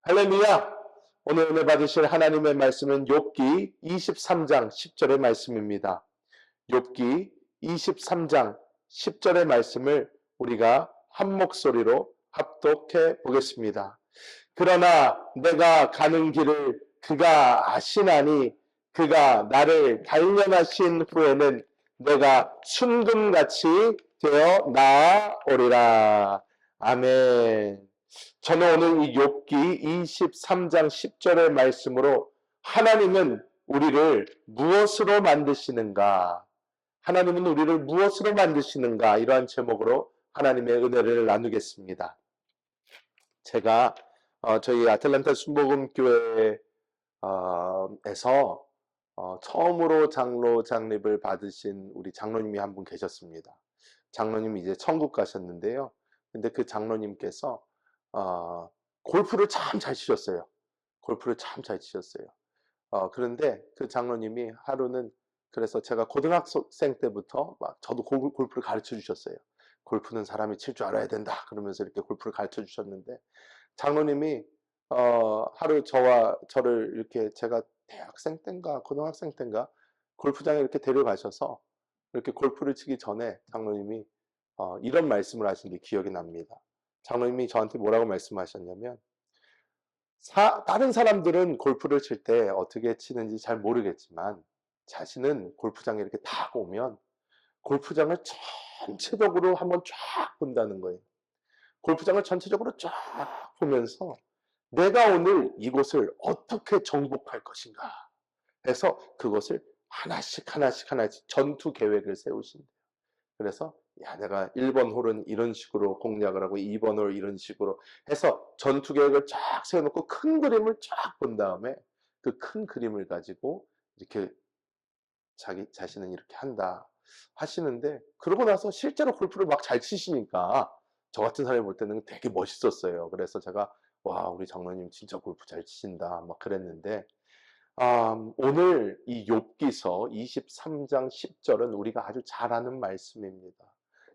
할렐루야! 오늘 은혜 받으실 하나님의 말씀은 욥기 23장 10절의 말씀입니다. 욥기 23장 10절의 말씀을 우리가 한 목소리로 합독해 보겠습니다. 그러나 내가 가는 길을 그가 아시나니 그가 나를 단련하신 후에는 내가 순금같이 되어 나아오리라. 아멘. 저는 오늘 이 욥기 23장 10절의 말씀으로 하나님은 우리를 무엇으로 만드시는가? 하나님은 우리를 무엇으로 만드시는가? 이러한 제목으로 하나님의 은혜를 나누겠습니다. 제가 저희 아틀란타 순복음교회에서 처음으로 장로 장립을 받으신 우리 장로님이 한 분 계셨습니다. 장로님이 이제 천국 가셨는데요. 근데 그 장로님께서 골프를 참 잘 치셨어요. 골프를 참 잘 치셨어요. 그런데 그 장로님이 하루는, 그래서 제가 고등학생 때부터 막 저도 골프를 가르쳐 주셨어요. 골프는 사람이 칠 줄 알아야 된다. 그러면서 이렇게 골프를 가르쳐 주셨는데, 장로님이 하루 저를 이렇게, 제가 대학생 때인가 고등학생 때인가 골프장에 이렇게 데려가셔서 이렇게 골프를 치기 전에 장로님이 이런 말씀을 하신 게 기억이 납니다. 장로님이 저한테 뭐라고 말씀하셨냐면, 다른 사람들은 골프를 칠 때 어떻게 치는지 잘 모르겠지만 자신은 골프장에 이렇게 딱 오면 골프장을 전체적으로 한번 쫙 본다는 거예요. 골프장을 전체적으로 쫙 보면서 내가 오늘 이곳을 어떻게 정복할 것인가 해서 그것을 하나씩 전투 계획을 세우신대요. 그래서 내가 1번 홀은 이런 식으로 공략을 하고 2번 홀 이런 식으로 해서 전투 계획을 쫙 세워놓고 큰 그림을 쫙 본 다음에 그 큰 그림을 가지고 이렇게 자기 자신은 이렇게 한다 하시는데, 그러고 나서 실제로 골프를 막 잘 치시니까 저 같은 사람이 볼 때는 되게 멋있었어요. 그래서 제가 와, 우리 장로님 진짜 골프 잘 치신다 막 그랬는데, 오늘 이 욥기서 23장 10절은 우리가 아주 잘 아는 말씀입니다.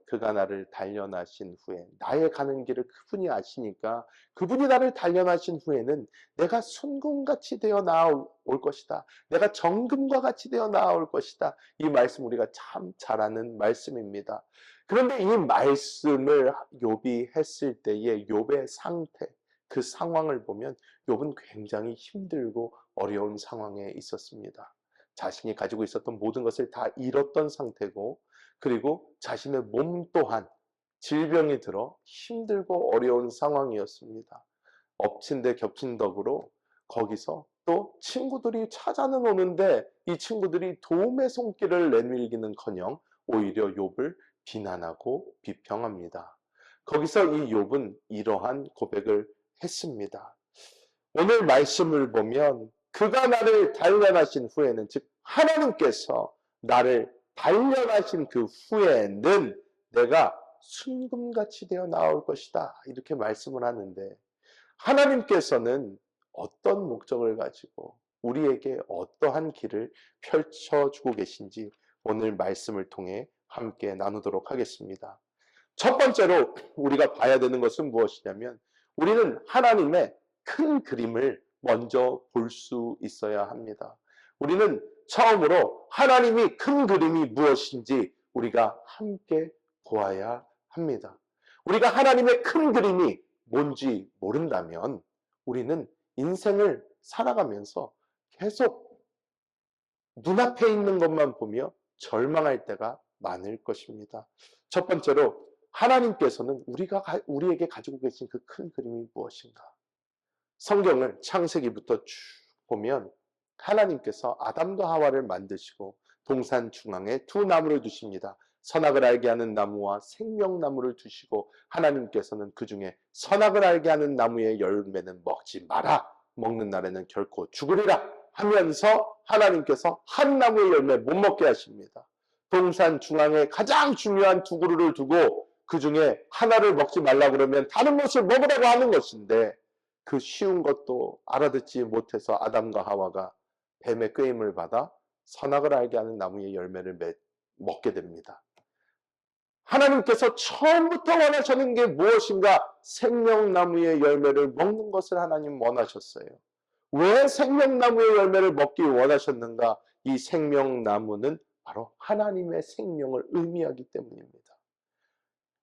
그가 나를 단련하신 후에, 나의 가는 길을 그분이 아시니까 그분이 나를 단련하신 후에는 내가 순금같이 되어 나올 것이다. 내가 정금과 같이 되어 나올 것이다. 이 말씀 우리가 참 잘 아는 말씀입니다. 그런데 이 말씀을 욥이 했을 때의 욥의 상태, 그 상황을 보면 욥은 굉장히 힘들고 어려운 상황에 있었습니다. 자신이 가지고 있었던 모든 것을 다 잃었던 상태고, 그리고 자신의 몸 또한 질병이 들어 힘들고 어려운 상황이었습니다. 엎친 데 겹친 덕으로 거기서 또 친구들이 찾아는 오는데 이 친구들이 도움의 손길을 내밀기는커녕 오히려 욥을 비난하고 비평합니다. 거기서 이 욥은 이러한 고백을 했습니다. 오늘 말씀을 보면 그가 나를 단련하신 후에는, 즉 하나님께서 나를 단련하신 그 후에는 내가 순금같이 되어 나올 것이다, 이렇게 말씀을 하는데, 하나님께서는 어떤 목적을 가지고 우리에게 어떠한 길을 펼쳐주고 계신지 오늘 말씀을 통해 함께 나누도록 하겠습니다. 첫 번째로 우리가 봐야 되는 것은 무엇이냐면, 우리는 하나님의 큰 그림을 먼저 볼 수 있어야 합니다. 우리는 처음으로 하나님이 큰 그림이 무엇인지 우리가 함께 보아야 합니다. 우리가 하나님의 큰 그림이 뭔지 모른다면 우리는 인생을 살아가면서 계속 눈앞에 있는 것만 보며 절망할 때가 많을 것입니다. 첫 번째로, 하나님께서는 우리에게 가지고 계신 그 큰 그림이 무엇인가? 성경을 창세기부터 쭉 보면 하나님께서 아담과 하와를 만드시고 동산 중앙에 두 나무를 두십니다. 선악을 알게 하는 나무와 생명나무를 두시고 하나님께서는 그 중에 선악을 알게 하는 나무의 열매는 먹지 마라, 먹는 날에는 결코 죽으리라 하면서 하나님께서 한 나무의 열매 못 먹게 하십니다. 동산 중앙에 가장 중요한 두 그루를 두고 그 중에 하나를 먹지 말라 그러면 다른 것을 먹으라고 하는 것인데, 그 쉬운 것도 알아듣지 못해서 아담과 하와가 뱀의 꾀임을 받아 선악을 알게 하는 나무의 열매를 먹게 됩니다. 하나님께서 처음부터 원하셨는 게 무엇인가? 생명나무의 열매를 먹는 것을 하나님 원하셨어요. 왜 생명나무의 열매를 먹기 원하셨는가? 이 생명나무는 바로 하나님의 생명을 의미하기 때문입니다.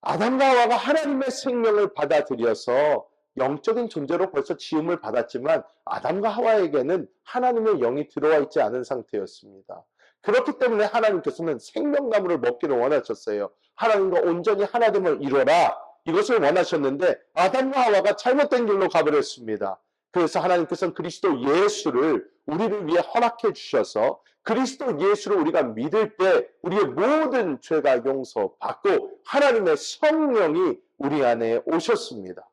아담과 하와가 하나님의 생명을 받아들여서 영적인 존재로 벌써 지음을 받았지만 아담과 하와에게는 하나님의 영이 들어와 있지 않은 상태였습니다. 그렇기 때문에 하나님께서는 생명나무를 먹기를 원하셨어요. 하나님과 온전히 하나됨을 이루어라, 이것을 원하셨는데 아담과 하와가 잘못된 길로 가버렸습니다. 그래서 하나님께서는 그리스도 예수를 우리를 위해 허락해 주셔서 그리스도 예수를 우리가 믿을 때 우리의 모든 죄가 용서받고 하나님의 성령이 우리 안에 오셨습니다.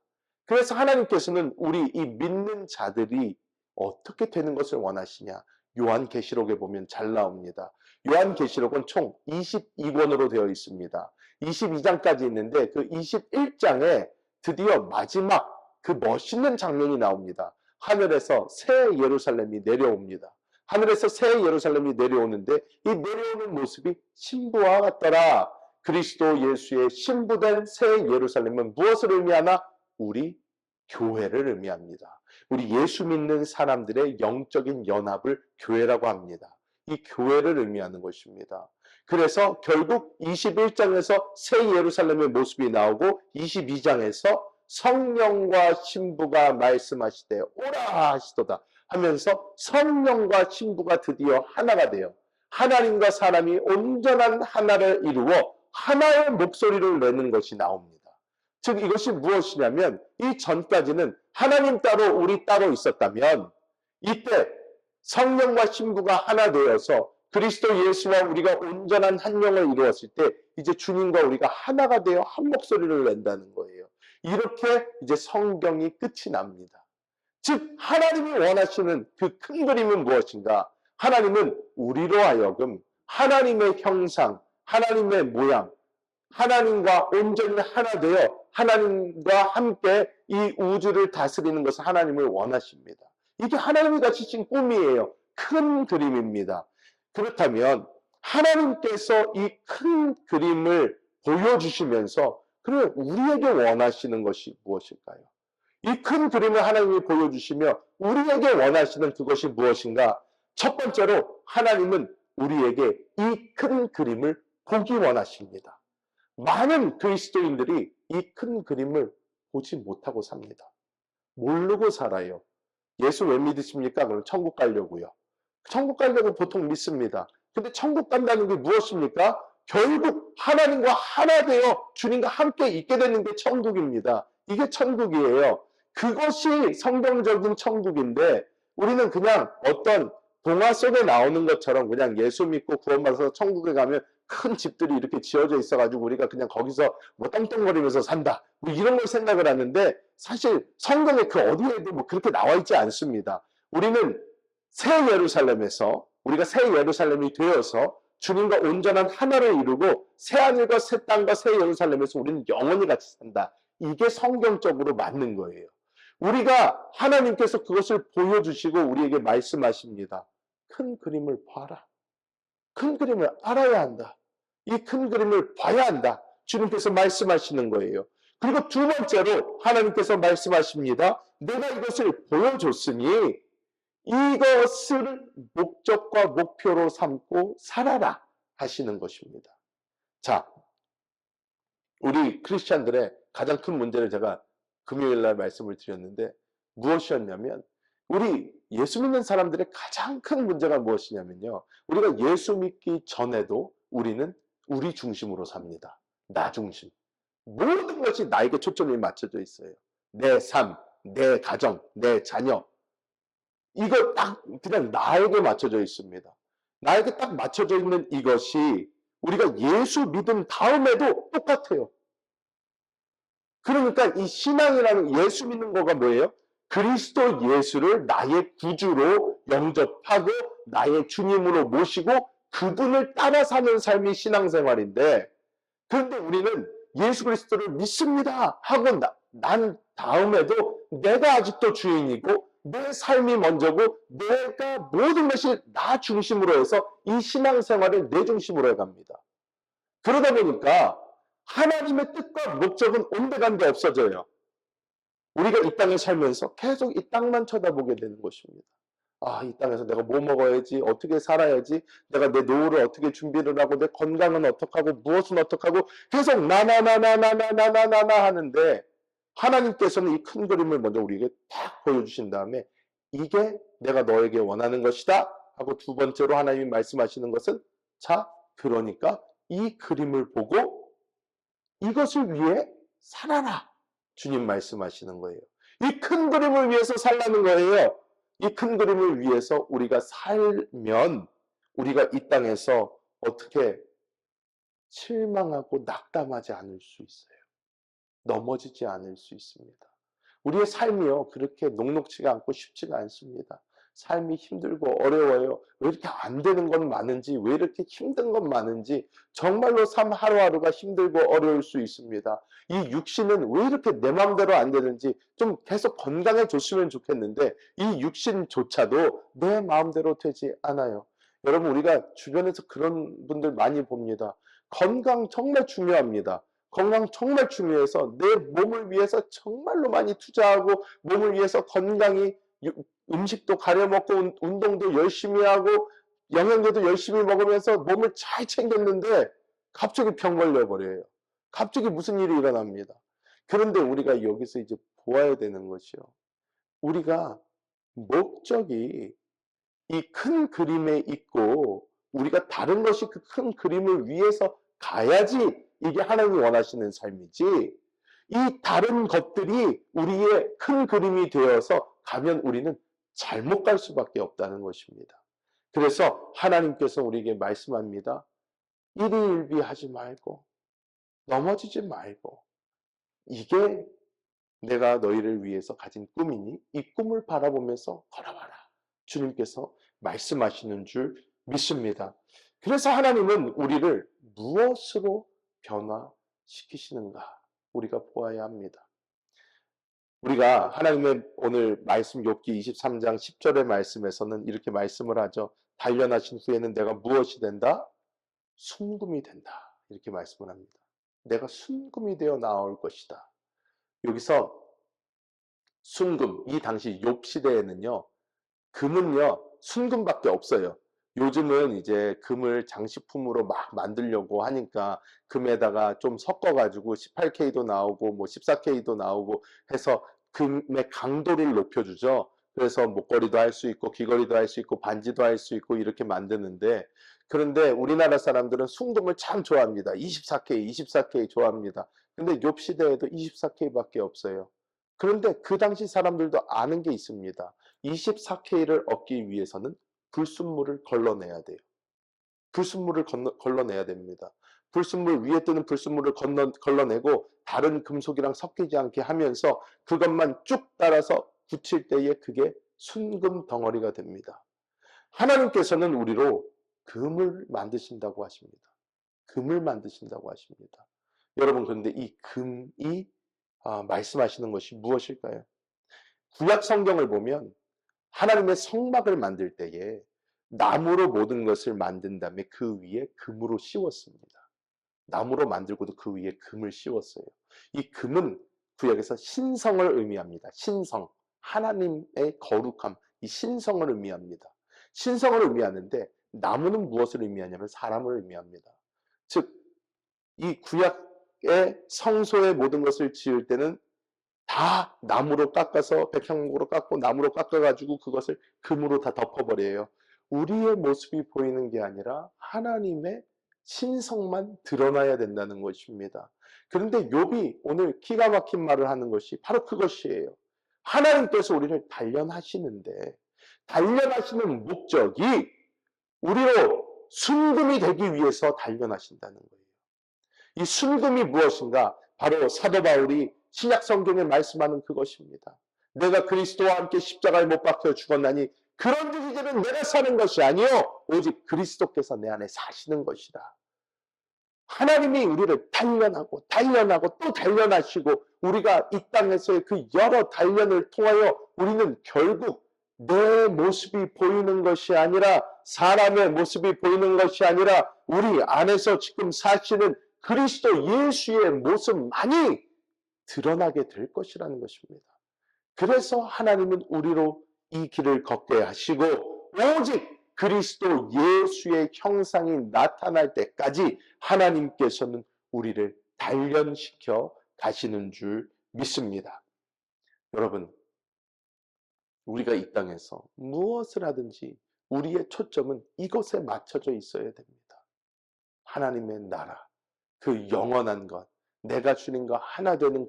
그래서 하나님께서는 우리 이 믿는 자들이 어떻게 되는 것을 원하시냐? 요한계시록에 보면 잘 나옵니다. 요한계시록은 총 22권으로 되어 있습니다. 22장까지 있는데 그 21장에 드디어 마지막 그 멋있는 장면이 나옵니다. 하늘에서 새 예루살렘이 내려옵니다. 하늘에서 새 예루살렘이 내려오는데 이 내려오는 모습이 신부와 같더라. 그리스도 예수의 신부된 새 예루살렘은 무엇을 의미하나? 우리 교회를 의미합니다. 우리 예수 믿는 사람들의 영적인 연합을 교회라고 합니다. 이 교회를 의미하는 것입니다. 그래서 결국 21장에서 새 예루살렘의 모습이 나오고 22장에서 성령과 신부가 말씀하시되 오라 하시도다 하면서 성령과 신부가 드디어 하나가 되어 하나님과 사람이 온전한 하나를 이루어 하나의 목소리를 내는 것이 나옵니다. 즉 이것이 무엇이냐면 이 전까지는 하나님 따로 우리 따로 있었다면 이때 성령과 신부가 하나 되어서 그리스도 예수와 우리가 온전한 한 영을 이루었을 때 이제 주님과 우리가 하나가 되어 한 목소리를 낸다는 거예요. 이렇게 이제 성경이 끝이 납니다. 즉 하나님이 원하시는 그 큰 그림은 무엇인가? 하나님은 우리로 하여금 하나님의 형상, 하나님의 모양, 하나님과 온전히 하나 되어 하나님과 함께 이 우주를 다스리는 것을 하나님을 원하십니다. 이게 하나님이 가지신 꿈이에요. 큰 그림입니다. 그렇다면 하나님께서 이 큰 그림을 보여주시면서 그래 우리에게 원하시는 것이 무엇일까요? 이 큰 그림을 하나님이 보여주시며 우리에게 원하시는 그것이 무엇인가? 첫 번째로 하나님은 우리에게 이 큰 그림을 보기 원하십니다. 많은 그리스도인들이 이 큰 그림을 보지 못하고 삽니다. 모르고 살아요. 예수 왜 믿으십니까? 그럼 천국 가려고요. 천국 가려고 보통 믿습니다. 근데 천국 간다는 게 무엇입니까? 결국 하나님과 하나 되어 주님과 함께 있게 되는 게 천국입니다. 이게 천국이에요. 그것이 성경적인 천국인데 우리는 그냥 어떤 동화 속에 나오는 것처럼 그냥 예수 믿고 구원받아서 천국에 가면 큰 집들이 이렇게 지어져 있어가지고 우리가 그냥 거기서 뭐 떵떵거리면서 산다 뭐 이런 걸 생각을 하는데 사실 성경에 그 어디에도 뭐 그렇게 나와 있지 않습니다. 우리는 새 예루살렘에서 우리가 새 예루살렘이 되어서 주님과 온전한 하나를 이루고 새 하늘과 새 땅과 새 예루살렘에서 우리는 영원히 같이 산다. 이게 성경적으로 맞는 거예요. 우리가 하나님께서 그것을 보여주시고 우리에게 말씀하십니다. 큰 그림을 봐라. 큰 그림을 알아야 한다. 이 큰 그림을 봐야 한다. 주님께서 말씀하시는 거예요. 그리고 두 번째로 하나님께서 말씀하십니다. 내가 이것을 보여줬으니 이것을 목적과 목표로 삼고 살아라 하시는 것입니다. 자, 우리 크리스찬들의 가장 큰 문제를 제가 금요일 날 말씀을 드렸는데 무엇이었냐면 우리 예수 믿는 사람들의 가장 큰 문제가 무엇이냐면요. 우리가 예수 믿기 전에도 우리는 우리 중심으로 삽니다. 나 중심. 모든 것이 나에게 초점이 맞춰져 있어요. 내 삶, 내 가정, 내 자녀. 이거 딱 그냥 나에게 맞춰져 있습니다. 나에게 딱 맞춰져 있는 이것이 우리가 예수 믿은 다음에도 똑같아요. 그러니까 이 신앙이라는 예수 믿는 거가 뭐예요? 그리스도 예수를 나의 구주로 영접하고 나의 주님으로 모시고 그분을 따라 사는 삶이 신앙생활인데 그런데 우리는 예수 그리스도를 믿습니다 하고 난 다음에도 내가 아직도 주인이고 내 삶이 먼저고 내가 모든 것이 나 중심으로 해서 이 신앙생활을 내 중심으로 해갑니다. 그러다 보니까 하나님의 뜻과 목적은 온데간데 없어져요. 우리가 이 땅을 살면서 계속 이 땅만 쳐다보게 되는 것입니다. 아, 이 땅에서 내가 뭐 먹어야지, 어떻게 살아야지, 내가 내 노후를 어떻게 준비를 하고, 내 건강은 어떡하고, 무엇은 어떡하고, 계속 나나나나나나나나나 하는데, 하나님께서는 이 큰 그림을 먼저 우리에게 딱 보여주신 다음에, 이게 내가 너에게 원하는 것이다 하고, 두 번째로 하나님이 말씀하시는 것은, 자, 그러니까 이 그림을 보고 이것을 위해 살아라. 주님 말씀하시는 거예요. 이 큰 그림을 위해서 살라는 거예요. 이 큰 그림을 위해서 우리가 살면 우리가 이 땅에서 어떻게 실망하고 낙담하지 않을 수 있어요. 넘어지지 않을 수 있습니다. 우리의 삶이요, 그렇게 녹록지가 않고 쉽지가 않습니다. 삶이 힘들고 어려워요. 왜 이렇게 안 되는 건 많은지, 왜 이렇게 힘든 건 많은지, 정말로 삶 하루하루가 힘들고 어려울 수 있습니다. 이 육신은 왜 이렇게 내 마음대로 안 되는지 좀 계속 건강해졌으면 좋겠는데, 이 육신조차도 내 마음대로 되지 않아요. 여러분, 우리가 주변에서 그런 분들 많이 봅니다. 건강 정말 중요합니다. 건강 정말 중요해서 내 몸을 위해서 정말로 많이 투자하고, 몸을 위해서 건강히 음식도 가려 먹고, 운동도 열심히 하고, 영양제도 열심히 먹으면서 몸을 잘 챙겼는데 갑자기 병 걸려버려요. 갑자기 무슨 일이 일어납니다. 그런데 우리가 여기서 이제 보아야 되는 것이요, 우리가 목적이 이 큰 그림에 있고, 우리가 다른 것이 그 큰 그림을 위해서 가야지 이게 하나님이 원하시는 삶이지, 이 다른 것들이 우리의 큰 그림이 되어서 가면 우리는 잘못 갈 수밖에 없다는 것입니다. 그래서 하나님께서 우리에게 말씀합니다. 일희일비하지 말고, 넘어지지 말고, 이게 내가 너희를 위해서 가진 꿈이니 이 꿈을 바라보면서 걸어봐라. 주님께서 말씀하시는 줄 믿습니다. 그래서 하나님은 우리를 무엇으로 변화시키시는가 우리가 보아야 합니다. 우리가 하나님의 오늘 말씀 욥기 23장 10절의 말씀에서는 이렇게 말씀을 하죠. 단련하신 후에는 내가 무엇이 된다? 순금이 된다. 이렇게 말씀을 합니다. 내가 순금이 되어 나올 것이다. 여기서 순금, 이 당시 욥 시대에는요, 금은요, 순금밖에 없어요. 요즘은 이제 금을 장식품으로 막 만들려고 하니까 금에다가 좀 섞어가지고 18K도 나오고 뭐 14K도 나오고 해서 금의 강도를 높여주죠. 그래서 목걸이도 할 수 있고 귀걸이도 할 수 있고 반지도 할 수 있고 이렇게 만드는데, 그런데 우리나라 사람들은 순금을 참 좋아합니다. 24K, 24K 좋아합니다. 근데 욥 시대에도 24K밖에 없어요. 그런데 그 당시 사람들도 아는 게 있습니다. 24K를 얻기 위해서는 불순물을 걸러내야 돼요. 불순물을 걸러내야 됩니다. 불순물, 위에 뜨는 불순물을 걸러내고 다른 금속이랑 섞이지 않게 하면서 그것만 쭉 따라서 붙일 때에 그게 순금 덩어리가 됩니다. 하나님께서는 우리로 금을 만드신다고 하십니다. 금을 만드신다고 하십니다. 여러분, 그런데 이 금이 말씀하시는 것이 무엇일까요? 구약 성경을 보면 하나님의 성막을 만들 때에 나무로 모든 것을 만든 다음에 그 위에 금으로 씌웠습니다. 나무로 만들고도 그 위에 금을 씌웠어요. 이 금은 구약에서 신성을 의미합니다. 신성, 하나님의 거룩함, 이 신성을 의미합니다. 신성을 의미하는데 나무는 무엇을 의미하냐면 사람을 의미합니다. 즉, 이 구약의 성소의 모든 것을 지을 때는 다 나무로 깎아서 백향목으로 깎고 나무로 깎아가지고 그것을 금으로 다 덮어버려요. 우리의 모습이 보이는 게 아니라 하나님의 신성만 드러나야 된다는 것입니다. 그런데 욥이 오늘 기가 막힌 말을 하는 것이 바로 그것이에요. 하나님께서 우리를 단련하시는데 단련하시는 목적이 우리로 순금이 되기 위해서 단련하신다는 거예요. 이 순금이 무엇인가? 바로 사도 바울이 신약 성경에 말씀하는 그것입니다. 내가 그리스도와 함께 십자가에 못 박혀 죽었나니 그런즉 이제는 내가 사는 것이 아니요 오직 그리스도께서 내 안에 사시는 것이다. 하나님이 우리를 단련하고 또 단련하시고, 우리가 이 땅에서의 그 여러 단련을 통하여 우리는 결국 내 모습이 보이는 것이 아니라, 사람의 모습이 보이는 것이 아니라 우리 안에서 지금 사시는 그리스도 예수의 모습만이 드러나게 될 것이라는 것입니다. 그래서 하나님은 우리로 이 길을 걷게 하시고 오직 그리스도 예수의 형상이 나타날 때까지 하나님께서는 우리를 단련시켜 가시는 줄 믿습니다. 여러분, 우리가 이 땅에서 무엇을 하든지 우리의 초점은 이것에 맞춰져 있어야 됩니다. 하나님의 나라, 그 영원한 것, 내가 주님 것 하나 되는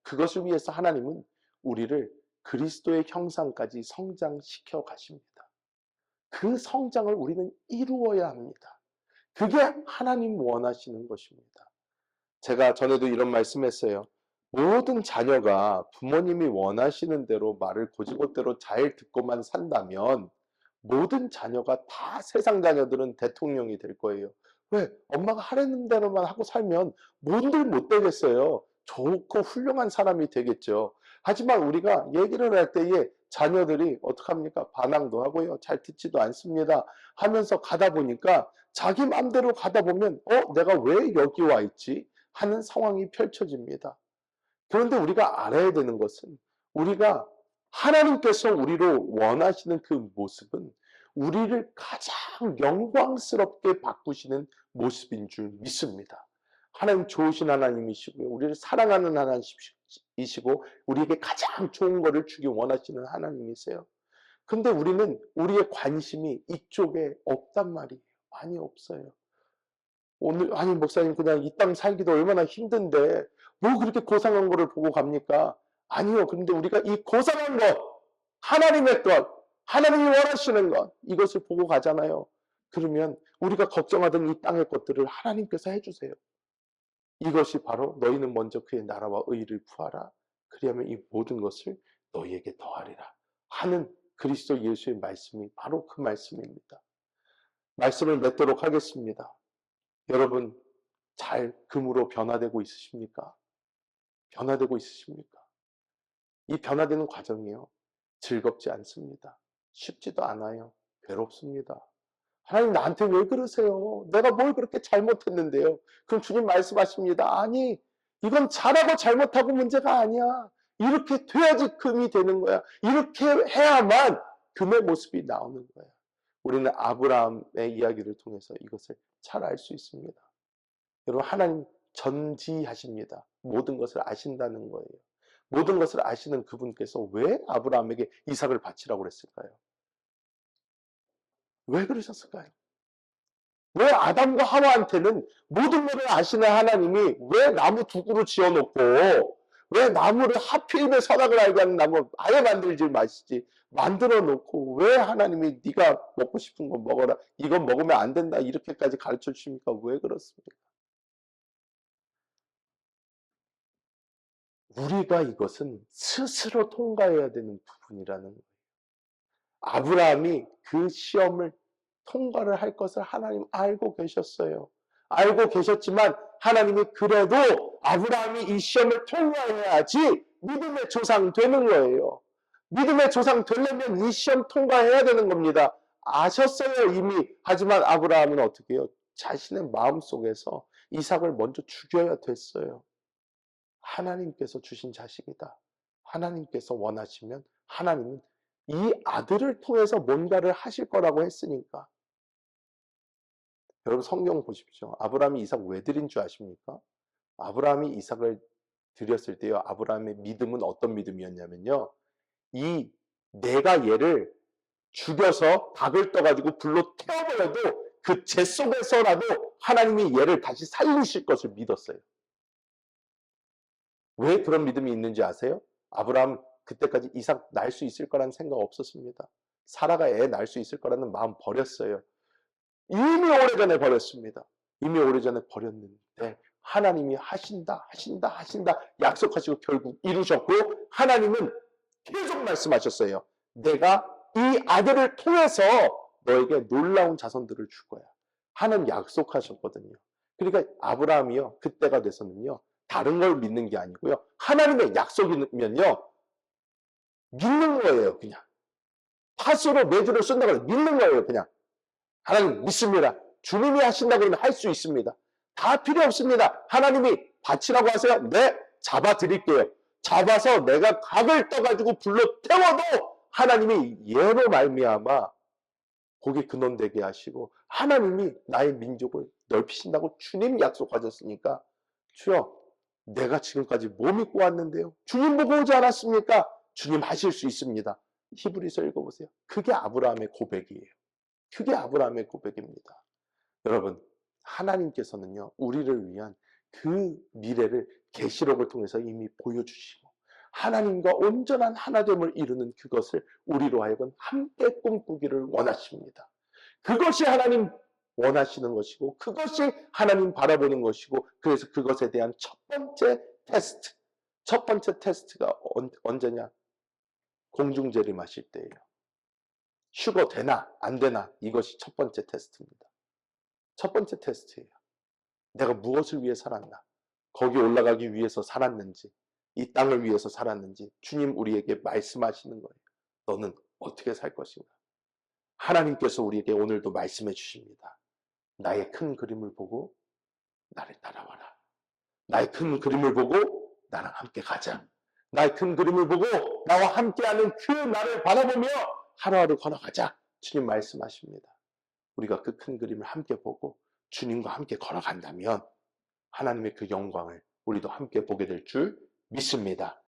그것을 위해서 하나님은 우리를 그리스도의 형상까지 성장시켜 가십니다. 그 성장을 우리는 이루어야 합니다. 그게 하나님 원하시는 것입니다. 제가 전에도 이런 말씀했어요. 모든 자녀가 부모님이 원하시는 대로 말을 고지고대로 잘 듣고만 산다면 모든 자녀가 다 세상 자녀들은 대통령이 될 거예요. 왜? 엄마가 하라는 대로만 하고 살면 뭔들 못 되겠어요. 좋고 훌륭한 사람이 되겠죠. 하지만 우리가 얘기를 할 때에 자녀들이 어떡합니까? 반항도 하고요. 잘 듣지도 않습니다. 하면서 가다 보니까 자기 마음대로 가다 보면 내가 왜 여기 와 있지? 하는 상황이 펼쳐집니다. 그런데 우리가 알아야 되는 것은 우리가 하나님께서 우리로 원하시는 그 모습은 우리를 가장 영광스럽게 바꾸시는 모습인 줄 믿습니다. 하나님 좋으신 하나님이시고요. 우리를 사랑하는 하나님이시고 우리에게 가장 좋은 것을 주기 원하시는 하나님이세요. 근데 우리는 우리의 관심이 이쪽에 없단 말이에요. 많이 없어요. 오늘 아니 목사님 그냥 이 땅 살기도 얼마나 힘든데 뭐 그렇게 고상한 거를 보고 갑니까? 아니요. 근데 우리가 이 고상한 것, 하나님의 것, 하나님이 원하시는 것 이것을 보고 가잖아요. 그러면 우리가 걱정하던 이 땅의 것들을 하나님께서 해주세요. 이것이 바로 너희는 먼저 그의 나라와 의를 구하라. 그리하면 이 모든 것을 너희에게 더하리라 하는 그리스도 예수의 말씀이 바로 그 말씀입니다. 말씀을 맺도록 하겠습니다. 여러분 잘 금으로 변화되고 있으십니까? 변화되고 있으십니까? 이 변화되는 과정이요. 즐겁지 않습니다. 쉽지도 않아요. 괴롭습니다. 하나님 나한테 왜 그러세요? 내가 뭘 그렇게 잘못했는데요? 그럼 주님 말씀하십니다. 아니 이건 잘하고 잘못하고 문제가 아니야. 이렇게 돼야지 금이 되는 거야. 이렇게 해야만 금의 모습이 나오는 거야. 우리는 아브라함의 이야기를 통해서 이것을 잘 알 수 있습니다. 여러분 하나님 전지하십니다. 모든 것을 아신다는 거예요. 모든 것을 아시는 그분께서 왜 아브라함에게 이삭을 바치라고 그랬을까요? 왜 그러셨을까요? 왜 아담과 하와한테는 모든 것을 아시는 하나님이 왜 나무 두 그루 지어놓고 왜 나무를 하필이면 선악을 알게 하는 나무 아예 만들지 마시지 만들어 놓고 왜 하나님이 네가 먹고 싶은 거 먹어라 이건 먹으면 안 된다 이렇게까지 가르쳐 주십니까? 왜 그렇습니까? 우리가 이것은 스스로 통과해야 되는 부분이라는 거예요. 아브라함이 그 시험을 통과를 할 것을 하나님 알고 계셨어요. 알고 계셨지만 하나님이 그래도 아브라함이 이 시험을 통과해야지 믿음의 조상 되는 거예요. 믿음의 조상 되려면 이 시험 통과해야 되는 겁니다. 아셨어요 이미. 하지만 아브라함은 어떻게 해요? 자신의 마음속에서 이삭을 먼저 죽여야 됐어요. 하나님께서 주신 자식이다. 하나님께서 원하시면 하나님은 이 아들을 통해서 뭔가를 하실 거라고 했으니까. 여러분 성경 보십시오. 아브라함이 이삭 왜 드린 줄 아십니까? 아브라함이 이삭을 드렸을 때요. 아브라함의 믿음은 어떤 믿음이었냐면요. 내가 얘를 죽여서 닭을 떠가지고 불로 태워버려도 그 재 속에서라도 하나님이 얘를 다시 살리실 것을 믿었어요. 왜 그런 믿음이 있는지 아세요? 아브라함 그때까지 이삭 낳을 수 있을 거라는 생각 없었습니다. 사라가 애 낳을 수 있을 거라는 마음 버렸어요. 이미 오래전에 버렸습니다. 이미 오래전에 버렸는데 하나님이 하신다 약속하시고 결국 이루셨고 하나님은 계속 말씀하셨어요. 내가 이 아들을 통해서 너에게 놀라운 자손들을 줄 거야. 하나님 약속하셨거든요. 그러니까 아브라함이요. 그때가 돼서는요. 다른 걸 믿는 게 아니고요. 하나님의 약속이면요. 믿는 거예요. 그냥. 파수로 매주를 쓴다고 해서 믿는 거예요. 그냥. 하나님 믿습니다. 주님이 하신다 그러면 할 수 있습니다. 다 필요 없습니다. 하나님이 바치라고 하세요. 네, 잡아드릴게요. 잡아서 내가 각을 떠가지고 불러 태워도 하나님이 예로 말미암아 거기 근원되게 하시고 하나님이 나의 민족을 넓히신다고 주님 약속하셨으니까 주여 내가 지금까지 뭐 믿고 왔는데요. 주님 보고 오지 않았습니까? 주님 하실 수 있습니다. 히브리서 읽어보세요. 그게 아브라함의 고백이에요. 그게 아브라함의 고백입니다. 여러분 하나님께서는요 우리를 위한 그 미래를 계시록을 통해서 이미 보여주시고 하나님과 온전한 하나됨을 이루는 그것을 우리로 하여금 함께 꿈꾸기를 원하십니다. 그것이 하나님 원하시는 것이고 그것이 하나님 바라보는 것이고 그래서 그것에 대한 첫 번째 테스트 첫 번째 테스트가 언제냐? 공중재림하실 때예요. 휴거 되나 안 되나 이것이 첫 번째 테스트입니다. 첫 번째 테스트예요. 내가 무엇을 위해 살았나? 거기 올라가기 위해서 살았는지 이 땅을 위해서 살았는지 주님 우리에게 말씀하시는 거예요. 너는 어떻게 살 것인가? 하나님께서 우리에게 오늘도 말씀해 주십니다. 나의 큰 그림을 보고 나를 따라와라. 나의 큰 그림을 보고 나랑 함께 가자. 나의 큰 그림을 보고 나와 함께하는 그 나를 바라보며 하루하루 걸어가자. 주님 말씀하십니다. 우리가 그 큰 그림을 함께 보고 주님과 함께 걸어간다면 하나님의 그 영광을 우리도 함께 보게 될 줄 믿습니다.